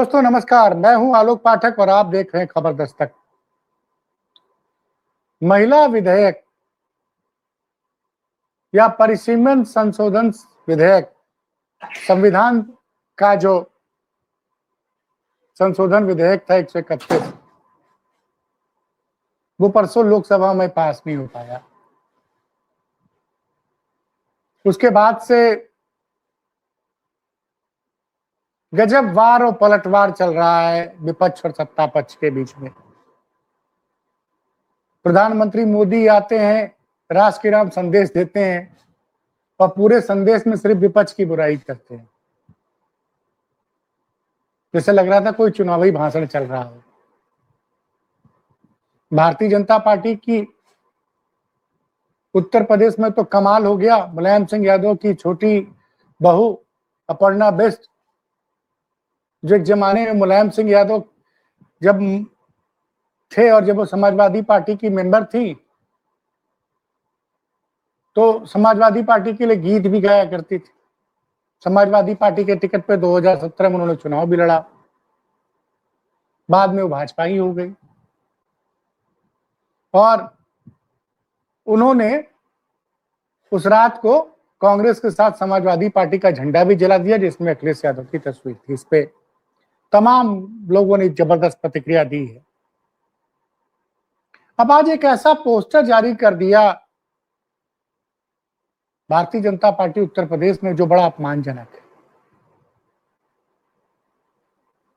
दोस्तों नमस्कार, मैं हूं आलोक पाठक और आप देख रहे हैं खबर दस्तक। महिला विधेयक या परिसीमन संशोधन विधेयक, संविधान का जो संशोधन विधेयक था 131, वो परसों लोकसभा में पास नहीं हो पाया। उसके बाद से गजबवार और पलटवार चल रहा है विपक्ष और सत्ता पक्ष के बीच में। प्रधानमंत्री मोदी आते हैं, राष्ट्र के नाम संदेश देते हैं और पूरे संदेश में सिर्फ विपक्ष की बुराई करते हैं। जैसे लग रहा था कोई चुनावी भाषण चल रहा हो। भारतीय जनता पार्टी की उत्तर प्रदेश में तो कमाल हो गया। मुलायम सिंह यादव की छोटी बहू अपर्णा बिष्ट, जो एक जमाने में मुलायम सिंह यादव जब थे और जब वो समाजवादी पार्टी की मेंबर थी तो समाजवादी पार्टी के लिए गीत भी गाया करती थी। समाजवादी पार्टी के टिकट पे 2017 में उन्होंने चुनाव भी लड़ा, बाद में वो भाजपा ही हो गई और उन्होंने उस रात को कांग्रेस के साथ समाजवादी पार्टी का झंडा भी जला दिया, जिसमें अखिलेश यादव की तस्वीर थी। इस पे तमाम लोगों ने जबरदस्त प्रतिक्रिया दी है। अब आज एक ऐसा पोस्टर जारी कर दिया भारतीय जनता पार्टी उत्तर प्रदेश में जो बड़ा अपमानजनक है।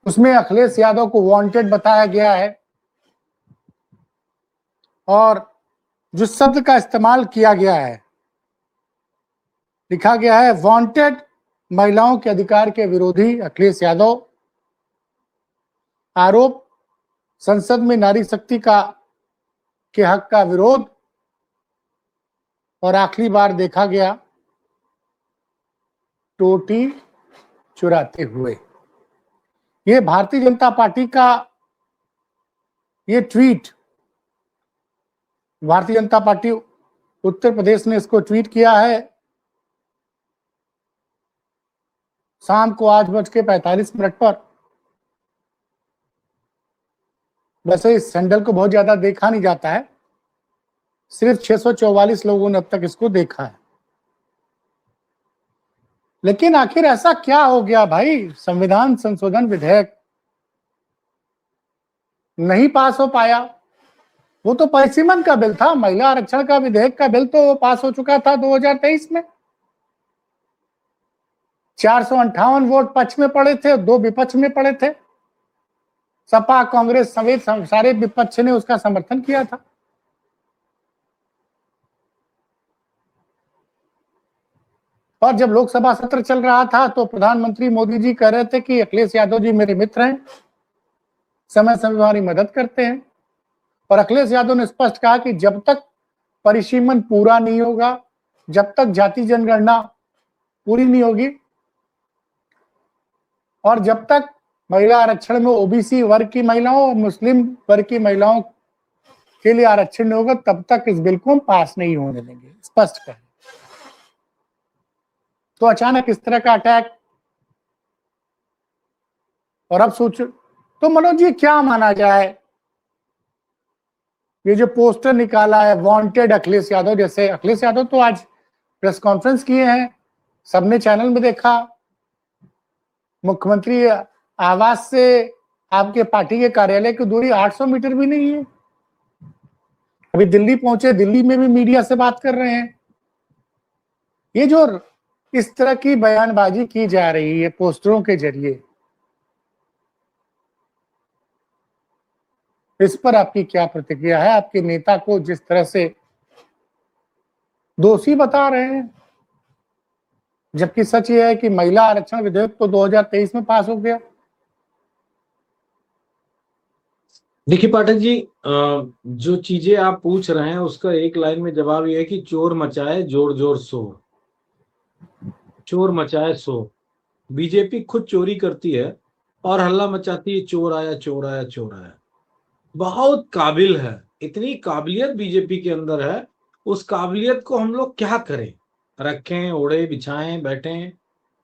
उसमें अखिलेश यादव को वांटेड बताया गया है और जो शब्द का इस्तेमाल किया गया है, लिखा गया है वांटेड महिलाओं के अधिकार के विरोधी अखिलेश यादव, आरोप संसद में नारी शक्ति के हक का विरोध और आखिरी बार देखा गया टोटी चुराते हुए। ये भारतीय जनता पार्टी का ये ट्वीट, भारतीय जनता पार्टी उत्तर प्रदेश ने इसको ट्वीट किया है शाम को 8:45 पर। वैसे इस सैंडल को बहुत ज्यादा देखा नहीं जाता है, सिर्फ 644 लोगों ने अब तक इसको देखा है। लेकिन आखिर ऐसा क्या हो गया भाई? संविधान संशोधन विधेयक नहीं पास हो पाया। वो तो परिसीमन का बिल था, महिला आरक्षण का विधेयक का बिल तो पास हो चुका था 2023 में। 458 वोट पक्ष में पड़े थे, 2 विपक्ष में पड़े थे। सपा कांग्रेस समेत सारे विपक्ष ने उसका समर्थन किया था। और जब लोकसभा सत्र चल रहा था तो प्रधानमंत्री मोदी जी कह रहे थे कि अखिलेश यादव जी मेरे मित्र हैं, समय समय हमारी मदद करते हैं। और अखिलेश यादव ने स्पष्ट कहा कि जब तक परिसीमन पूरा नहीं होगा, जब तक जाति जनगणना पूरी नहीं होगी और जब तक महिला आरक्षण में ओबीसी वर्ग की महिलाओं और मुस्लिम वर्ग की महिलाओं के लिए आरक्षण नहीं होगा, तब तक इस बिल को हम पास नहीं होने देंगे, स्पष्ट कहें। तो अचानक इस तरह का अटैक। और अब सोच तो मनोज जी क्या माना जाए? ये जो पोस्टर निकाला है वांटेड अखिलेश यादव, जैसे अखिलेश यादव तो आज प्रेस कॉन्फ्रेंस किए हैं, सबने चैनल में देखा। मुख्यमंत्री आवास से आपके पार्टी के कार्यालय की दूरी 800 मीटर भी नहीं है। अभी दिल्ली पहुंचे, दिल्ली में भी मीडिया से बात कर रहे हैं। ये जो इस तरह की बयानबाजी की जा रही है पोस्टरों के जरिए, इस पर आपकी क्या प्रतिक्रिया है? आपके नेता को जिस तरह से दोषी बता रहे हैं, जबकि सच ये है कि महिला आरक्षण विधेयक तो 2023 में पास हो गया। देखिए पाठक जी, जो चीजें आप पूछ रहे हैं उसका एक लाइन में जवाब यह है कि चोर मचाए जोर जोर शोर, चोर मचाए शोर। बीजेपी खुद चोरी करती है और हल्ला मचाती है, चोर आया चोर आया चोर आया। बहुत काबिल है, इतनी काबिलियत बीजेपी के अंदर है। उस काबिलियत को हम लोग क्या करें? रखें, ओढ़े, बिछाएं, बैठें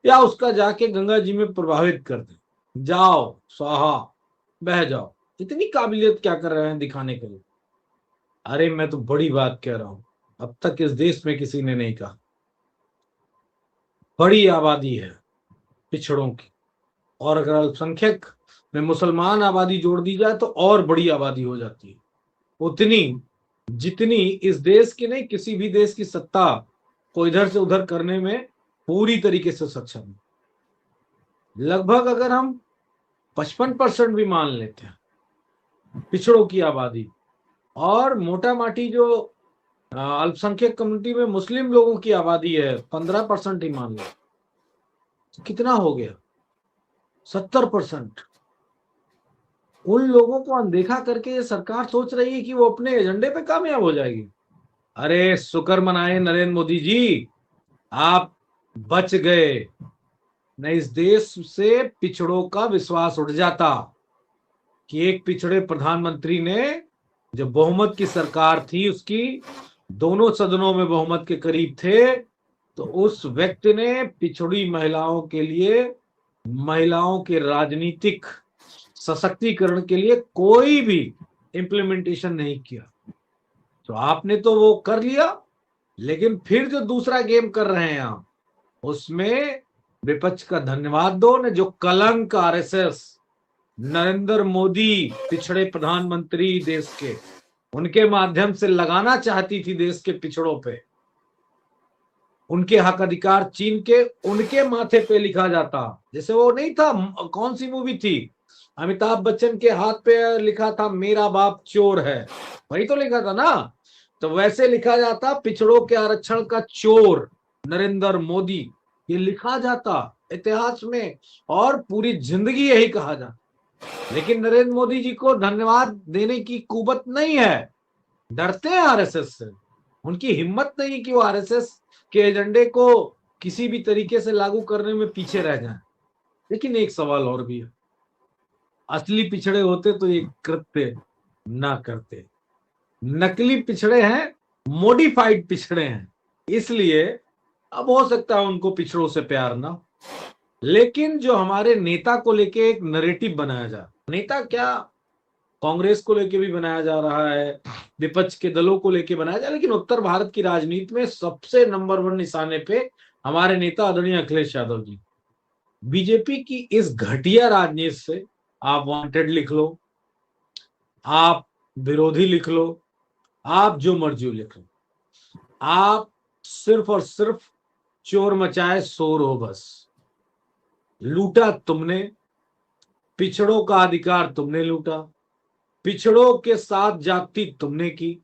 या उसका जाके गंगा जी में प्रभावित कर दें? जाओ स्वाहा, बह जाओ। इतनी काबिलियत क्या कर रहे हैं दिखाने के लिए? अरे मैं तो बड़ी बात कह रहा हूं, अब तक इस देश में किसी ने नहीं कहा। बड़ी आबादी है पिछड़ों की, और अगर अल्पसंख्यक में मुसलमान आबादी जोड़ दी जाए तो और बड़ी आबादी हो जाती है, उतनी जितनी इस देश की नहीं, किसी भी देश की सत्ता को इधर से उधर करने में पूरी तरीके से सक्षम है। लगभग अगर हम 55% भी मान लेते हैं पिछड़ों की आबादी, और मोटा माटी जो अल्पसंख्यक कम्युनिटी में मुस्लिम लोगों की आबादी है 15% ही मान लो, कितना हो गया? 70%। उन लोगों को अनदेखा करके ये सरकार सोच रही है कि वो अपने एजेंडे पे कामयाब हो जाएगी। अरे शुक्र मनाए नरेंद्र मोदी जी, आप बच गए, न इस देश से पिछड़ों का विश्वास उठ जाता कि एक पिछड़े प्रधानमंत्री ने, जो बहुमत की सरकार थी उसकी दोनों सदनों में बहुमत के करीब थे, तो उस व्यक्ति ने पिछड़ी महिलाओं के लिए, महिलाओं के राजनीतिक सशक्तिकरण के लिए कोई भी इंप्लीमेंटेशन नहीं किया। तो आपने तो वो कर लिया, लेकिन फिर जो दूसरा गेम कर रहे हैं आप, उसमें विपक्ष का धन्यवाद दो ने, जो कलंक आरएसएस, नरेंद्र मोदी पिछड़े प्रधानमंत्री देश के, उनके माध्यम से लगाना चाहती थी देश के पिछड़ों पे, उनके हक अधिकार छीन के उनके माथे पे लिखा जाता। जैसे वो नहीं था, कौन सी मूवी थी, अमिताभ बच्चन के हाथ पे लिखा था मेरा बाप चोर है, वही तो लिखा था ना। तो वैसे लिखा जाता पिछड़ों के आरक्षण का चोर नरेंद्र मोदी, ये लिखा जाता इतिहास में, और पूरी जिंदगी यही कहा जाता। लेकिन नरेंद्र मोदी जी को धन्यवाद देने की कुवत नहीं है, डरते हैं आरएसएस से, उनकी हिम्मत नहीं कि वो आरएसएस के एजेंडे को किसी भी तरीके से लागू करने में पीछे रह जाए। लेकिन एक सवाल और भी है, असली पिछड़े होते तो ये कृत्य ना करते, नकली पिछड़े हैं, मॉडिफाइड पिछड़े हैं, इसलिए अब हो सकता है उनको पिछड़ों से प्यार ना। लेकिन जो हमारे नेता को लेके एक नैरेटिव बनाया जा, नेता क्या, कांग्रेस को लेके भी बनाया जा रहा है, विपक्ष के दलों को लेके बनाया जा, लेकिन उत्तर भारत की राजनीति में सबसे नंबर 1 निशाने पे हमारे नेता आदरणीय अखिलेश यादव जी। बीजेपी की इस घटिया राजनीति से आप वांटेड लिख लो, आप विरोधी लिख लो, आप जो मर्जी लिख लो, आप सिर्फ और सिर्फ चोर मचाए शोर हो। बस लूटा तुमने, पिछड़ों का अधिकार तुमने लूटा, पिछड़ों के साथ जाति तुमने की।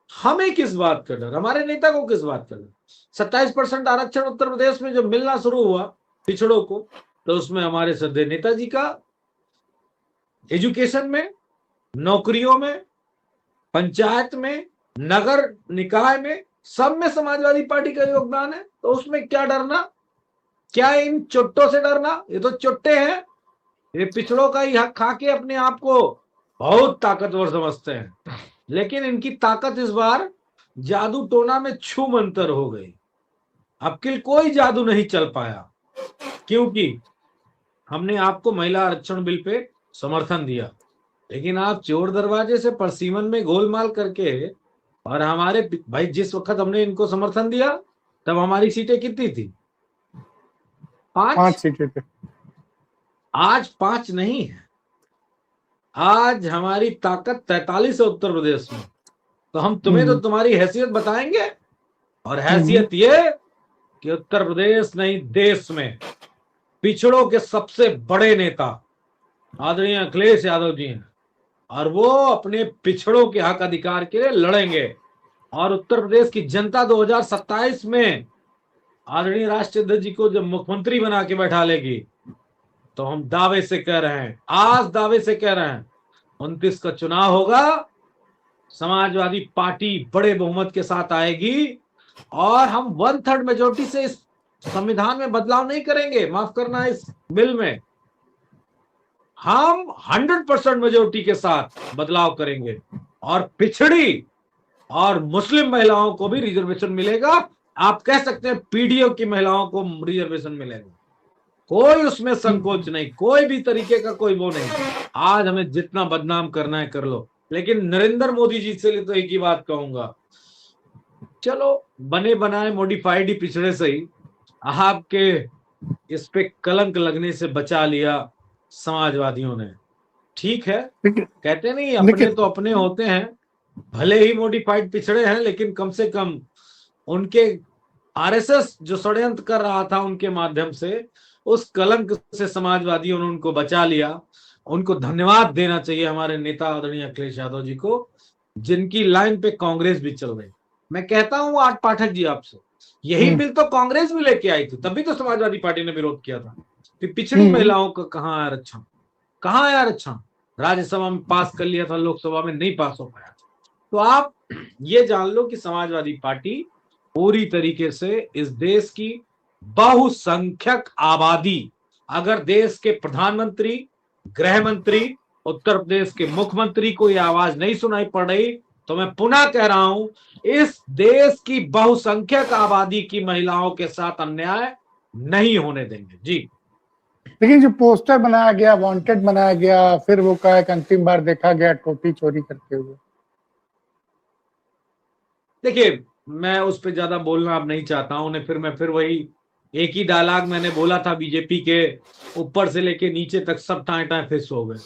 हमें किस बात का डर, हमारे नेता को किस बात का डर? 27% आरक्षण उत्तर प्रदेश में जो मिलना शुरू हुआ पिछड़ों को, तो उसमें हमारे श्रद्धेय नेताजी का एजुकेशन में, नौकरियों में, पंचायत में, नगर निकाय में, सब में समाजवादी पार्टी का योगदान है। तो उसमें क्या डरना, क्या इन चुट्टों से डरना? ये तो चुट्टे हैं, ये पिछड़ों का ही हक खा के अपने आप को बहुत ताकतवर समझते हैं। लेकिन इनकी ताकत इस बार जादू टोना में छू मंतर हो गई। अब किल कोई जादू नहीं चल पाया, क्योंकि हमने आपको महिला आरक्षण बिल पे समर्थन दिया, लेकिन आप चोर दरवाजे से परसीमन में गोलमाल करके, और हमारे भाई जिस वक्त हमने इनको समर्थन दिया तब हमारी सीटें कितनी थी? 5 सीटें थे। आज 5 नहीं है, आज हमारी ताकत 43 है उत्तर प्रदेश में। तो हम तुम्हें तो तुम्हारी हैसियत बताएंगे, और हैसियत ये कि उत्तर प्रदेश नहीं देश में पिछड़ों के सबसे बड़े नेता आदरणीय अखिलेश यादव जी हैं, और वो अपने पिछड़ों के हक अधिकार के लिए लड़ेंगे। और उत्तर प्रदेश की जनता 2027 में आदरणीय राष्ट्रीय अध्यक्ष जी को जब मुख्यमंत्री बना के बैठा लेगी, तो हम दावे से कह रहे हैं, आज दावे से कह रहे हैं, 29 का चुनाव होगा, समाजवादी पार्टी बड़े बहुमत के साथ आएगी, और हम 1/3 मेजोरिटी से इस संविधान में बदलाव नहीं करेंगे, माफ करना, इस बिल में हम 100% मेजोरिटी के साथ बदलाव करेंगे, और पिछड़ी और मुस्लिम महिलाओं को भी रिजर्वेशन मिलेगा। आप कह सकते हैं पीडीओ की महिलाओं को रिजर्वेशन मिलेगा। कोई उसमें संकोच नहीं, कोई भी तरीके का कोई वो नहीं। आज हमें जितना बदनाम करना है कर लो, लेकिन नरेंद्र मोदी जी से तो एक ही बात कहूंगा, चलो बने बनाए मॉडिफाइड ही पिछड़े से ही आपके इस पे कलंक लगने से बचा लिया समाजवादियों ने। ठीक है, कहते नहीं अपने तो अपने होते हैं, भले ही मॉडिफाइड पिछड़े हैं, लेकिन कम से कम उनके आरएसएस जो षड्यंत्र कर रहा था उनके माध्यम से उस कलंक से समाजवादियों ने उनको बचा लिया। उनको धन्यवाद देना चाहिए हमारे नेता आदरणीय अखिलेश यादव जी को, जिनकी लाइन पे कांग्रेस भी चल रही। मैं कहता हूं आठ पाठक जी आपसे, यही बिल तो कांग्रेस भी लेके आई थी, तभी तो समाजवादी पार्टी ने विरोध किया था कि पिछड़ी महिलाओं का कहाँ आरक्षण, कहाँ है आरक्षण। राज्यसभा में पास कर लिया था, लोकसभा में नहीं पास हो पाया। तो आप ये जान लो कि समाजवादी पार्टी पूरी तरीके से इस देश की बहुसंख्यक आबादी, अगर देश के प्रधानमंत्री, गृह मंत्री, उत्तर प्रदेश के मुख्यमंत्री को यह आवाज नहीं सुनाई पड़ रही, तो मैं पुनः कह रहा हूं, इस देश की बहुसंख्यक आबादी की महिलाओं के साथ अन्याय नहीं होने देंगे जी। लेकिन जो पोस्टर बनाया गया, वांटेड बनाया गया, फिर वो कहा कि अंतिम बार देखा गया टोटी चोरी करते हुए। देखिए, मैं उस पर ज्यादा बोलना अब नहीं चाहता हूं, मैं फिर वही एक ही डायलॉग मैंने बोला था, बीजेपी के ऊपर से लेके नीचे तक सब टाए टाए फिस हो गए।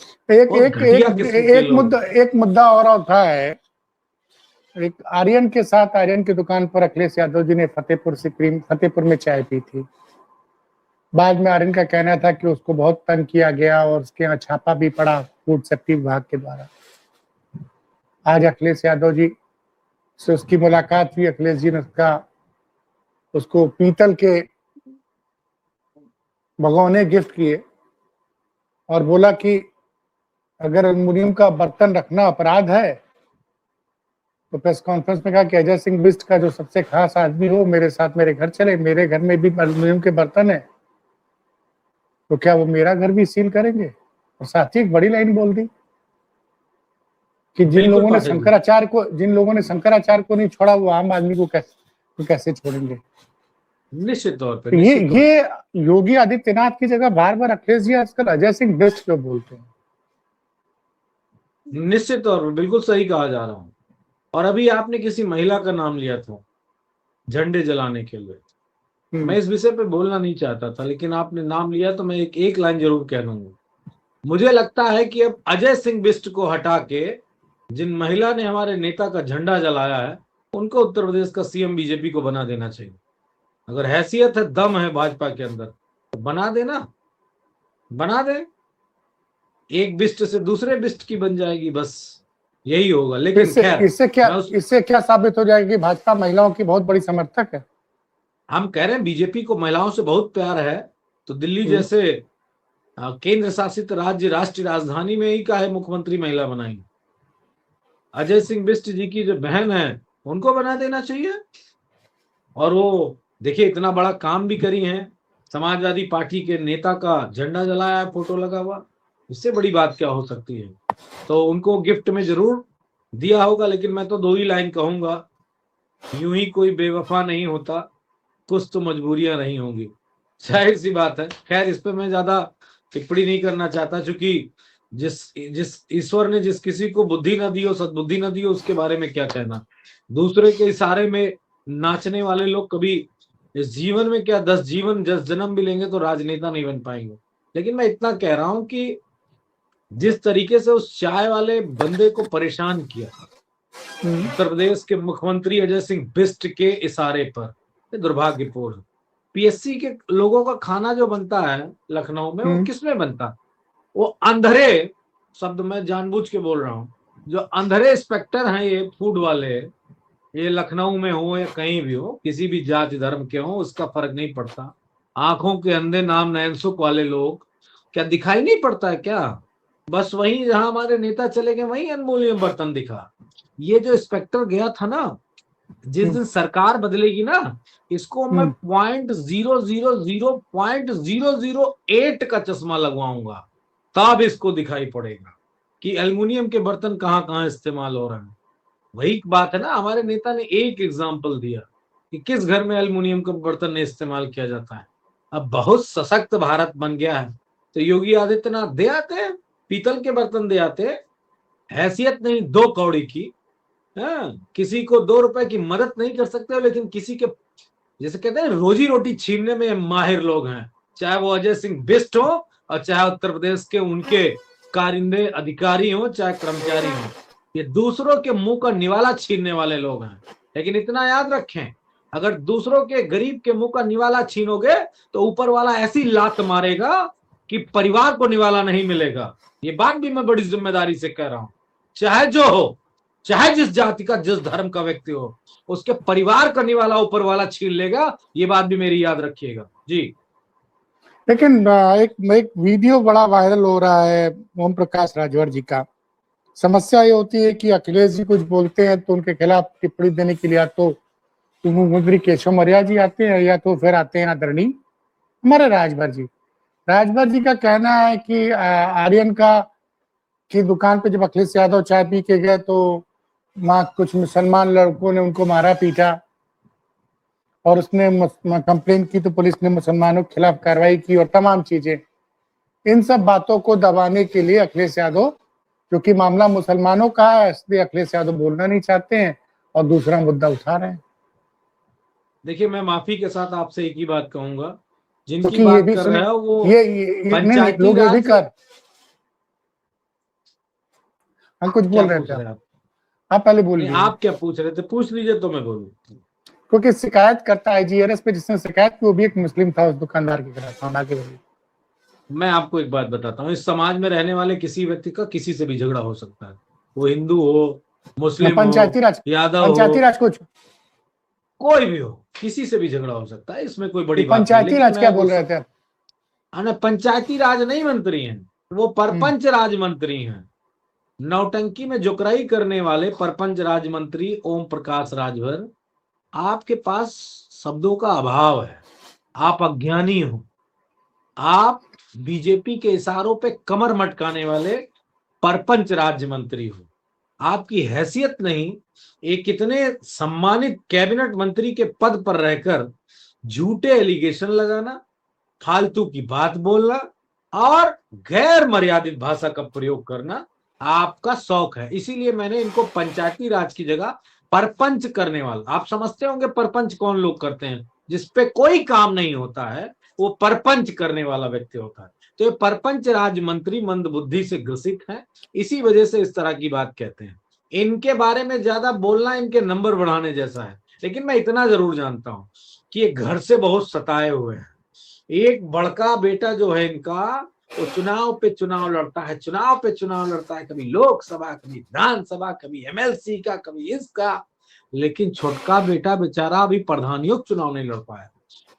एक मुद्दा और उठा है, एक आर्यन के साथ, आर्यन की दुकान पर अखिलेश यादव जी ने फतेहपुर में चाय पी थी। बाद में आर्यन का कहना था कि उसको बहुत तंग किया गया और उसके यहाँ छापा भी पड़ा फूड सेफ्टी विभाग के द्वारा। आज अखिलेश यादव जी से उसकी मुलाकात हुई, अखिलेश जी ने उसको पीतल के भगोने गिफ्ट किए और बोला कि अगर एल्युमिनियम का बर्तन रखना अपराध है तो प्रेस कॉन्फ्रेंस में कहा कि अजय सिंह बिस्ट का जो सबसे खास आदमी हो मेरे साथ मेरे घर चले, मेरे घर में भी एल्युमिनियम के बर्तन है, तो क्या वो मेरा घर भी सील करेंगे। और साथ ही एक बड़ी लाइन बोल दी कि जिन लोगों ने शंकराचार्य को नहीं छोड़ा वो आम आदमी को कैसे छोड़ेंगे। निश्चित तौर पर ये योगी आदित्यनाथ की जगह बार बार अखिलेश जी आजकल अजय सिंह बिस्ट क्यों बोलते हैं? निश्चित तौर पर बिल्कुल सही कहा जा रहा हूं। और अभी आपने किसी महिला का नाम लिया था झंडे जलाने के लिए, मैं इस विषय पे बोलना नहीं चाहता था, लेकिन आपने नाम लिया तो मैं एक लाइन जरूर कह दूंगा। मुझे लगता है कि अब अजय सिंह बिस्ट को हटा के जिन महिला ने हमारे नेता का झंडा जलाया है उनको उत्तर प्रदेश का सीएम बीजेपी को बना देना चाहिए। अगर हैसियत है, दम है भाजपा के अंदर तो बना देना, बना दे। एक बिस्ट से दूसरे बिस्ट की बन जाएगी, बस यही होगा। लेकिन इससे क्या साबित हो जाएगा कि भाजपा महिलाओं की बहुत बड़ी समर्थक है? हम कह रहे हैं बीजेपी को महिलाओं से बहुत प्यार है, तो दिल्ली जैसे केंद्र शासित राज्य, राष्ट्रीय राजधानी में ही का है मुख्यमंत्री महिला बनाई। अजय सिंह बिस्ट जी की जो बहन है उनको बना देना चाहिए। और वो देखिए इतना बड़ा काम भी करी है, समाजवादी पार्टी के नेता का झंडा जलाया है, फोटो लगा हुआ, इससे बड़ी बात क्या हो सकती है। तो उनको गिफ्ट में जरूर दिया होगा। लेकिन मैं तो दो ही लाइन कहूंगा, यूं ही कोई बेवफा नहीं होता, कुछ तो मजबूरियां रही होंगी, जाहिर सी बात है। खैर इस पे मैं ज्यादा टिप्पणी नहीं करना चाहता, क्योंकि जिस ईश्वर ने जिस किसी को बुद्धि न दी हो, सद्बुद्धि न दी हो, उसके बारे में क्या कहना। दूसरे के इशारे में नाचने वाले लोग कभी इस जीवन में क्या 10 जन्म भी लेंगे तो राजनेता नहीं बन पाएंगे। लेकिन मैं इतना कह रहा हूं कि जिस तरीके से उस चाय वाले बंदे को परेशान किया उत्तर प्रदेश के मुख्यमंत्री अजय सिंह बिस्ट के इशारे पर, दुर्भाग्यपूर्ण। पीएससी के लोगों का खाना जो बनता है लखनऊ में, वो किसमें बनता? वो अंधेरे, शब्द मैं जानबूझ के बोल रहा हूं, जो अंधेरे इंस्पेक्टर हैं ये फूड वाले, ये लखनऊ में हो या कहीं भी हो, किसी भी जाति धर्म के हो, उसका फर्क नहीं पड़ता। आंखों के अंधे नाम नयनसुख वाले लोग, क्या दिखाई नहीं पड़ता है क्या? बस वहीं जहां हमारे नेता चले गए वहीं एल्युमिनियम बर्तन दिखा। ये जो इंस्पेक्टर गया था ना, जिस दिन सरकार बदलेगी ना, इसको मैं 0.000.008 का चश्मा लगवाऊंगा, तब इसको दिखाई पड़ेगा कि एल्युमिनियम के बर्तन कहाँ कहाँ इस्तेमाल हो रहे हैं। वही बात है ना, हमारे नेता ने एक एग्जाम्पल दिया कि किस घर में एल्युमिनियम का बर्तन नहीं इस्तेमाल किया जाता है। अब बहुत सशक्त भारत बन गया है, तो योगी आदित्यनाथ दे आते, पीतल के बर्तन दे आते, हैसियत नहीं 2 कौड़ी की। किसी को 2 रुपए की मदद नहीं कर सकते हो, लेकिन किसी के जैसे कहते हैं रोजी रोटी छीनने में माहिर लोग हैं, चाहे वो अजय सिंह बिष्ट हो और चाहे उत्तर प्रदेश के उनके कारिंदे अधिकारी हो चाहे कर्मचारी हो, ये दूसरों के मुंह का निवाला छीनने वाले लोग हैं। लेकिन इतना याद रखें, अगर दूसरों के गरीब के मुंह का निवाला छीनोगे तो ऊपर वाला ऐसी लात मारेगा कि परिवार को निवाला नहीं मिलेगा। ये बात भी मैं बड़ी जिम्मेदारी से कह रहा हूं, चाहे जो हो, चाहे जिस जाति का जिस धर्म का व्यक्ति हो, उसके परिवार का निवाला ऊपर वाला छीन लेगा, ये बात भी मेरी याद रखिएगा जी। लेकिन एक वीडियो बड़ा वायरल हो रहा है ओम प्रकाश राजभर जी का। समस्या ये होती है कि अखिलेश जी कुछ बोलते हैं तो उनके खिलाफ टिप्पणी देने के लिए या तो मुख्यमंत्री केशव मौर्य जी आते हैं या तो फिर आते हैं आदरणीय हमारे राजभर जी। राजभर जी का कहना है कि आर्यन का की दुकान पे जब अखिलेश यादव चाय पी के गए तो वहां कुछ मुसलमान लड़कों ने उनको मारा पीटा और उसने कंप्लेन की तो पुलिस ने मुसलमानों के खिलाफ कार्रवाई की और तमाम चीजें। इन सब बातों को दबाने के लिए अखिलेश यादव, क्योंकि मामला मुसलमानों का है, इसलिए अखिलेश यादव बोलना नहीं चाहते हैं और दूसरा मुद्दा उठा रहे हैं। देखिए, मैं माफी के साथ आपसे एक ही बात कहूंगा, जिनकी क्योंकि बात कर रहे हो वो ये पंचायती लोग ये भी राज। कर हम कुछ बोल रहे थे, आप पहले बोल लीजिए। आप क्या पूछ रहे थे, पूछ लीजिए तो मैं बोलूं। क्योंकि शिकायत करता IGRS पे जिसने शिकायत की वो भी एक मुस्लिम था उस दुकानदार के खिलाफ आगे बढ़ी। मैं आपको एक बात बताता हूँ, इस समाज में रहने वाले किसी व्यक्ति का किसी से भी झगड़ा हो सकता है, वो हिंदू हो, मुस्लिम पंचायती हो, राज, यादव पंचायती हो, राज कुछ कोई भी हो, किसी से भी झगड़ा हो सकता है, इसमें कोई बड़ी बात नहीं। पंचायती लेकिन राज क्या मैं बोल रहे थे आप? पंचायती राज नहीं मंत्री हैं, वो परपंच राज मंत्री हैं। नौटंकी में जोकराई करने वाले परपंच राज मंत्री ओम प्रकाश राजभर, आपके पास शब्दों का अभाव है, आप अज्ञानी हो, आप बीजेपी के इशारों पे कमर मटकाने वाले परपंच राज्य मंत्री हो। आपकी हैसियत नहीं एक कितने सम्मानित कैबिनेट मंत्री के पद पर रहकर झूठे एलिगेशन लगाना, फालतू की बात बोलना और गैर मर्यादित भाषा का प्रयोग करना आपका शौक है। इसीलिए मैंने इनको पंचायती राज की जगह परपंच करने वाला, आप समझते होंगे परपंच कौन लोग करते हैं, जिसपे कोई काम नहीं होता है वो परपंच करने वाला व्यक्ति होता है। तो ये परपंच राज मंत्री मंद बुद्धि से ग्रसित है, इसी वजह से इस तरह की बात कहते हैं। इनके बारे में ज्यादा बोलना इनके नंबर बढ़ाने जैसा है। लेकिन मैं इतना जरूर जानता हूं कि ये घर से बहुत सताए हुए हैं। एक बड़का बेटा जो है इनका, वो चुनाव पे चुनाव लड़ता है, चुनाव पे चुनाव लड़ता है, कभी लोकसभा, कभी विधानसभा, कभी MLC का, कभी इसका। लेकिन छोटका बेटा बेचारा अभी प्रधानियों का चुनाव नहीं लड़ पाया।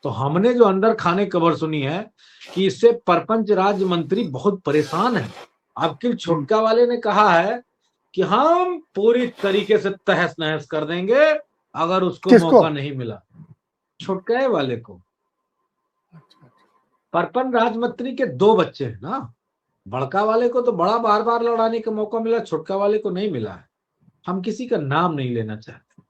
तो हमने जो अंदर खाने खबर सुनी है कि इससे परपंच राज्य मंत्री बहुत परेशान है। अब छोटका वाले ने कहा है कि हम पूरी तरीके से तहस नहस कर देंगे अगर उसको मौका नहीं मिला। छोटका वाले को, परपंच राज मंत्री के 2 बच्चे हैं ना, बड़का वाले को तो बड़ा बार बार लड़ाने का मौका मिला, छोटका वाले को नहीं मिला है। हम किसी का नाम नहीं लेना चाहते,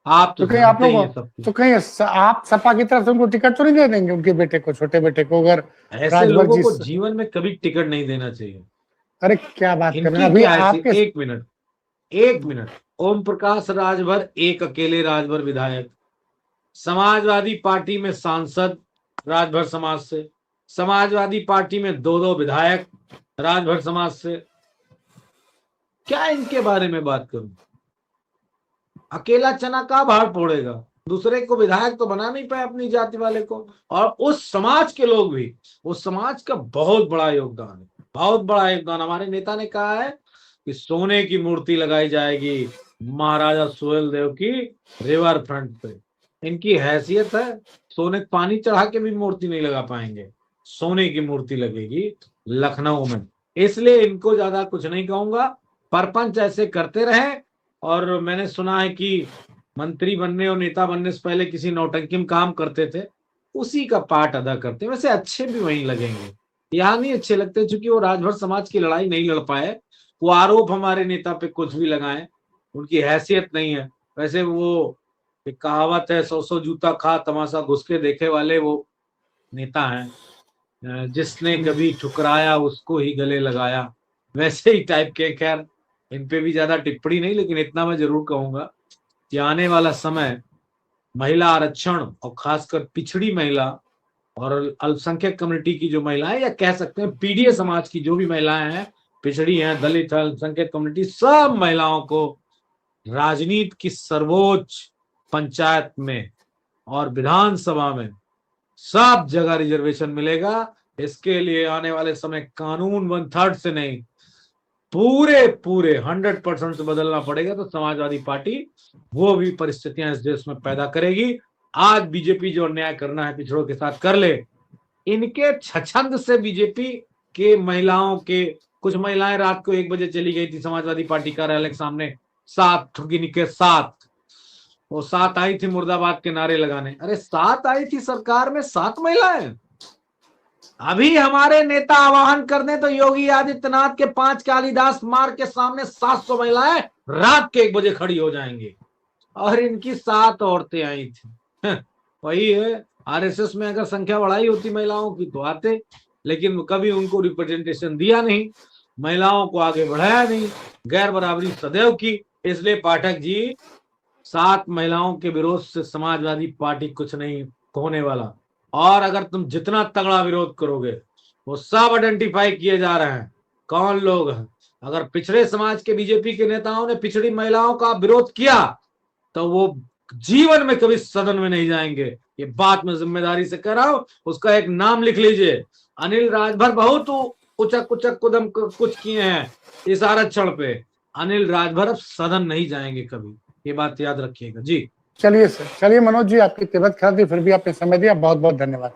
आप तो कहीं आप लोग तो कहीं आप सपा की तरफ से उनको टिकट तो नहीं दे देंगे, उनके बेटे को, छोटे बेटे को? अगर ऐसे लोगों को जीवन में कभी टिकट नहीं देना चाहिए। अरे क्या बात कर रहे हैं अभी आपके? एक मिनट ओम प्रकाश राजभर एक अकेले राजभर विधायक, समाजवादी पार्टी में सांसद राजभर समाज से, समाजवादी पार्टी में 2 विधायक राजभर समाज से। क्या इनके बारे में बात करूं? अकेला चना का भाड़ फोड़ेगा, दूसरे को विधायक तो बना नहीं पाए अपनी जाति वाले को। और उस समाज के लोग भी, उस समाज का बहुत बड़ा योगदान है, बहुत बड़ा योगदान। हमारे नेता ने कहा है कि सोने की मूर्ति लगाई जाएगी महाराजा सुहेल देव की रिवर फ्रंट पे। इनकी हैसियत है, सोने पानी चढ़ा के भी मूर्ति नहीं लगा पाएंगे, सोने की मूर्ति लगेगी लखनऊ में। इसलिए इनको ज्यादा कुछ नहीं कहूंगा, परपंच ऐसे करते रहे। और मैंने सुना है कि मंत्री बनने और नेता बनने से पहले किसी नौटंकी में काम करते थे, उसी का पार्ट अदा करते हैं। वैसे अच्छे भी वहीं लगेंगे, यहाँ नहीं अच्छे लगते, क्योंकि वो राजभर समाज की लड़ाई नहीं लड़ पाए। वो आरोप हमारे नेता पे कुछ भी लगाए, उनकी हैसियत नहीं है। वैसे वो एक कहावत है, 100 जूता खा तमाशा घुस के देखे वाले, वो नेता हैं, जिसने कभी ठुकराया उसको ही गले लगाया, वैसे ही टाइप के। खैर इन पे भी ज्यादा टिप्पणी नहीं, लेकिन इतना मैं जरूर कहूंगा कि आने वाला समय महिला आरक्षण और खासकर पिछड़ी महिला और अल्पसंख्यक कम्युनिटी की जो महिलाएं, या कह सकते हैं पीडीए समाज की जो भी महिलाएं हैं, पिछड़ी हैं, दलित है, अल्पसंख्यक कम्युनिटी, सब महिलाओं को राजनीति की सर्वोच्च पंचायत में और विधानसभा में सब जगह रिजर्वेशन मिलेगा। इसके लिए आने वाले समय कानून 1/3 से नहीं, पूरे 100% से बदलना पड़ेगा। तो समाजवादी पार्टी वो भी परिस्थितियां इस देश में पैदा करेगी। आज बीजेपी जो अन्याय करना है पिछड़ों के साथ कर ले। इनके छछंद से बीजेपी के महिलाओं के, कुछ महिलाएं रात को 1 बजे चली गई थी समाजवादी पार्टी कार्यालय के सामने, 7 ठुगिनी के 7, वो 7 आई थी मुर्दाबाद के नारे लगाने। अरे 7 आई थी सरकार में, 7 महिलाएं। अभी हमारे नेता आह्वान कर दें तो योगी आदित्यनाथ के 5 कालिदास मार्ग के सामने 700 महिलाएं रात के 1 बजे खड़ी हो जाएंगी, और इनकी 7 औरतें आई थी। वही है, आरएसएस में अगर संख्या बढ़ाई होती महिलाओं की तो आते, लेकिन कभी उनको रिप्रेजेंटेशन दिया नहीं, महिलाओं को आगे बढ़ाया नहीं, गैर बराबरी सदैव की। इसलिए पाठक जी, 7 महिलाओं के विरोध से समाजवादी पार्टी कुछ नहीं होने वाला। और अगर तुम जितना तगड़ा विरोध करोगे, वो सब आइडेंटिफाई किए जा रहे हैं कौन लोग हैं। अगर पिछड़े समाज के बीजेपी के नेताओं ने पिछड़ी महिलाओं का विरोध किया तो वो जीवन में कभी सदन में नहीं जाएंगे। ये बात मैं जिम्मेदारी से कह रहा हूं। उसका एक नाम लिख लीजिए, अनिल राजभर बहुत उचक उचक कुदम कुछ किए हैं इस आरक्षण पे, अनिल राजभर अब सदन नहीं जाएंगे कभी, ये बात याद रखिएगा जी। चलिए सर, चलिए मनोज जी, आपकी तबीयत खराब थी, फिर भी आपने समय दिया, बहुत बहुत धन्यवाद।